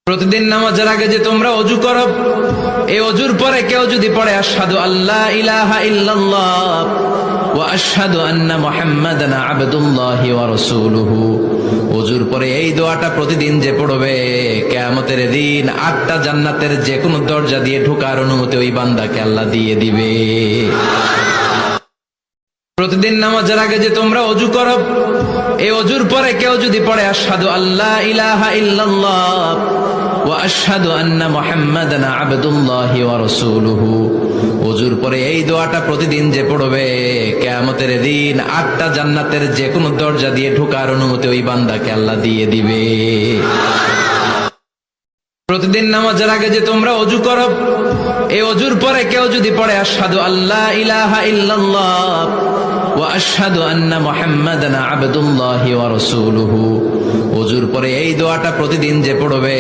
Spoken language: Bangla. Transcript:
প্রতিদিন নামাজের আগে যে তোমরা ওযু করো, এই ওযুর পরে কেউ যদি পড়ে আশহাদু আল্লা ইলাহা ইল্লাল্লাহ ওয়া আশহাদু আন্না মুহাম্মাদান আবদুল্লাহি ওয়া রাসূলুহু, ওযুর পরে এই দোয়াটা প্রতিদিন যে পড়বে, কিয়ামতের দিন 8টা জান্নাতের যে কোনো দরজা দিয়ে ঢোকার অনুমতি ওই বান্দাকে আল্লাহ দিয়ে দিবে। প্রতিদিন নামাজের আগে যে তোমরা ওযু করো, এই ওযুর পরে কেউ যদি পড়ে আশহাদু আল্লা ইলাহা ইল্লাল্লাহ ওয়া আশহাদু আন্না মুহাম্মাদান আবদুল্লাহি ওয়া রাসূলুহু, ওযুর পরে এই দোয়াটা প্রতিদিন যে পড়বে, কিয়ামতের দিন 8টা জান্নাতের যে কোনো দরজা দিয়ে ঢোকার অনুমতি ওই বান্দাকে আল্লাহ দিয়ে দিবে। প্রতিদিন নামাজের আগে যে তোমরা ওযু করো, এই ওযুর পরে কেউ যদি পড়ে আশহাদু আল্লা ইলাহা ইল্লাল্লাহ ওয়া আশহাদু আন্না মুহাম্মাদান আবদুল্লাহি ওয়া রাসূলুহু, ওযুর পরে এই দোয়াটা প্রতিদিন যে পড়বে,